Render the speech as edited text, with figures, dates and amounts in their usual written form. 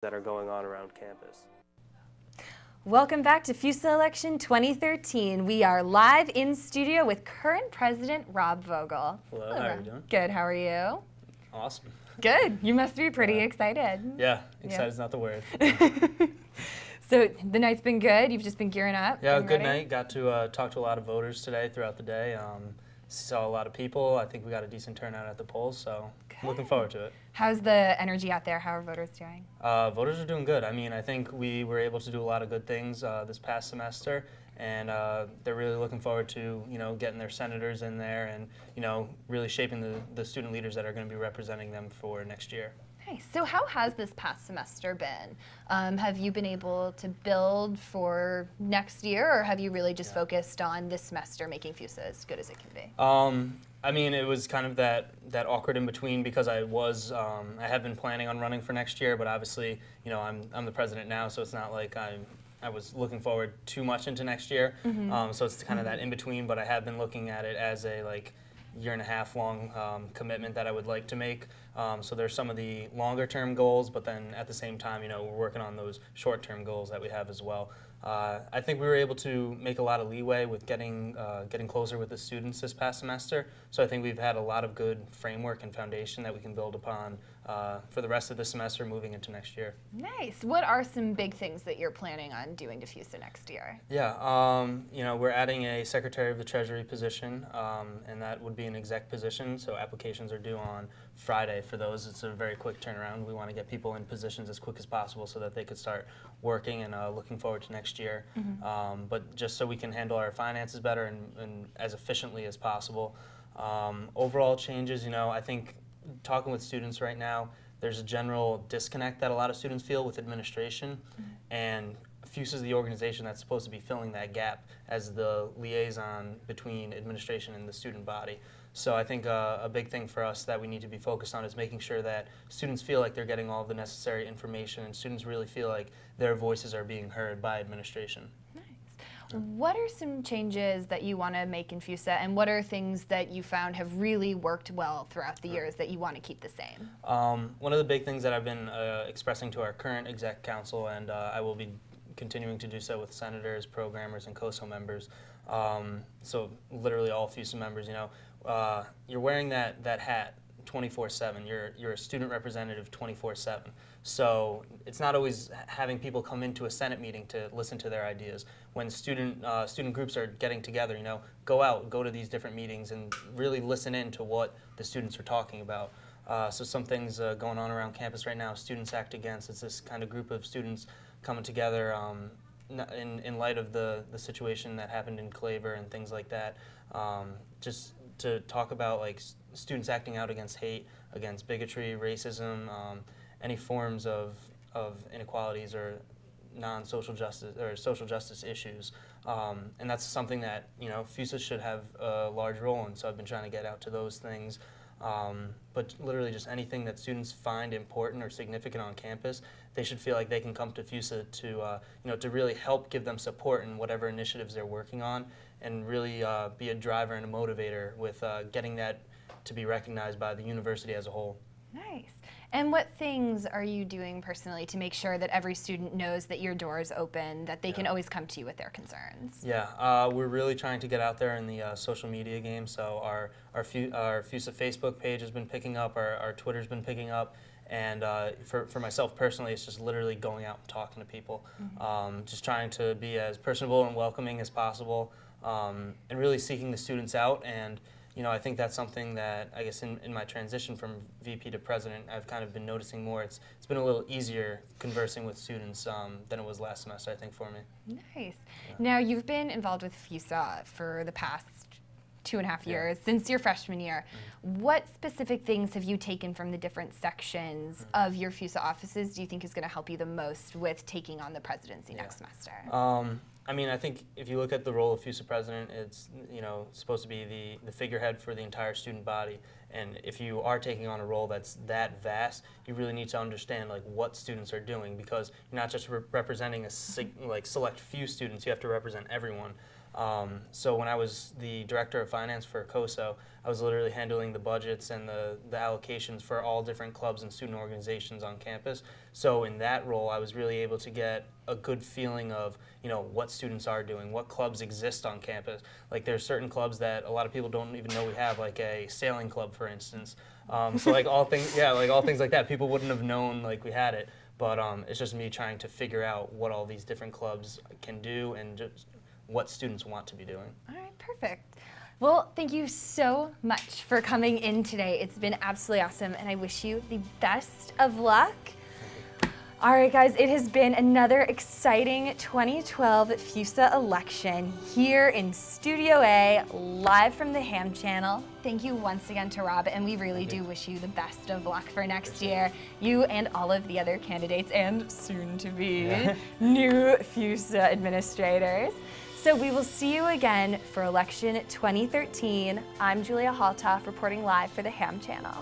that are going on around campus. Welcome back to FUSA Election 2013. We are live in studio with current President Rob Vogel. Hello, how are you doing? Good, how are you? Awesome. Good, you must be pretty excited. Yeah, excited's not the word. So the night's been good, you've just been gearing up? Yeah, good night. Got to talk to a lot of voters today throughout the day. Saw a lot of people. I think we got a decent turnout at the polls, so looking forward to it. How's the energy out there? How are voters doing? Voters are doing good. I mean, I think we were able to do a lot of good things this past semester, and they're really looking forward to, getting their senators in there and, really shaping the student leaders that are going to be representing them for next year. Nice. So how has this past semester been? Have you been able to build for next year, or have you really just focused on this semester making FUSA as good as it can be? I mean, it was kind of that awkward in between because I have been planning on running for next year, but obviously, I'm the president now, so it's not like I was looking forward too much into next year. So it's kind of that in between, but I have been looking at it as a year-and-a-half long commitment that I would like to make. So there's some of the longer term goals, but then at the same time, we're working on those short-term goals that we have as well. I think we were able to make a lot of leeway with getting closer with the students this past semester. So I think we've had a lot of good framework and foundation that we can build upon for the rest of the semester moving into next year. Nice. What are some big things that you're planning on doing to FUSA next year? Yeah, we're adding a Secretary of the Treasury position, and that would be an exec position. So applications are due on Friday for those. It's a very quick turnaround. We want to get people in positions as quick as possible so that they could start working and looking forward to next year. But just so we can handle our finances better and as efficiently as possible. Overall changes, I think talking with students right now, there's a general disconnect that a lot of students feel with administration, and FUSA is the organization that's supposed to be filling that gap as the liaison between administration and the student body. So I think a big thing for us that we need to be focused on is making sure that students feel like they're getting all the necessary information and students really feel like their voices are being heard by administration. Nice. What are some changes that you want to make in FUSA, and what are things that you found have really worked well throughout the years that you want to keep the same? One of the big things that I've been expressing to our current exec council, and I will be continuing to do so with senators, programmers, and COSO members, so literally all FUSA members, you're wearing that hat 24/7. You're a student representative 24/7. So it's not always having people come into a Senate meeting to listen to their ideas. When student groups are getting together, go to these different meetings and really listen in to what the students are talking about. So some things going on around campus right now, Students Act Against. It's this kind of group of students coming together in light of the situation that happened in Claver and things like that. Just to talk about students acting out against hate, against bigotry, racism, any forms of inequalities or non-social justice or social justice issues, and that's something that FUSA should have a large role in. So I've been trying to get out to those things, but literally just anything that students find important or significant on campus, they should feel like they can come to FUSA to really help give them support in whatever initiatives they're working on, and really be a driver and a motivator with getting that to be recognized by the university as a whole. Nice. And what things are you doing personally to make sure that every student knows that your door is open, that they can always come to you with their concerns? Yeah, we're really trying to get out there in the social media game. So our FUSA Facebook page has been picking up, our Twitter's been picking up, and for myself personally, it's just literally going out and talking to people, just trying to be as personable and welcoming as possible, and really seeking the students out. And I think that's something that I guess in my transition from VP to president, I've kind of been noticing more. It's been a little easier conversing with students than it was last semester, I think, for me. Nice. Yeah. Now, you've been involved with FUSA for the past 2.5 years, since your freshman year. What specific things have you taken from the different sections of your FUSA offices do you think is going to help you the most with taking on the presidency next semester? I mean, I think if you look at the role of FUSA president, it's supposed to be the figurehead for the entire student body. And if you are taking on a role that's that vast, you really need to understand what students are doing, because you're not just representing a select few students. You have to represent everyone. So when I was the director of finance for COSO, I was literally handling the budgets and the allocations for all different clubs and student organizations on campus. So in that role, I was really able to get a good feeling of, what students are doing, what clubs exist on campus. Like there's certain clubs that a lot of people don't even know we have, like a sailing club, for instance. So like all things like that, people wouldn't have known like we had it. But it's just me trying to figure out what all these different clubs can do and just what students want to be doing. All right, perfect. Well, thank you so much for coming in today. It's been absolutely awesome, and I wish you the best of luck. All right, guys, it has been another exciting 2012 FUSA election here in Studio A, live from the Ham Channel. Thank you once again to Rob, and we really do wish you the best of luck for next year. You and all of the other candidates and soon-to-be new FUSA administrators. So we will see you again for election 2013. I'm Julia Haltof, reporting live for the Ham Channel.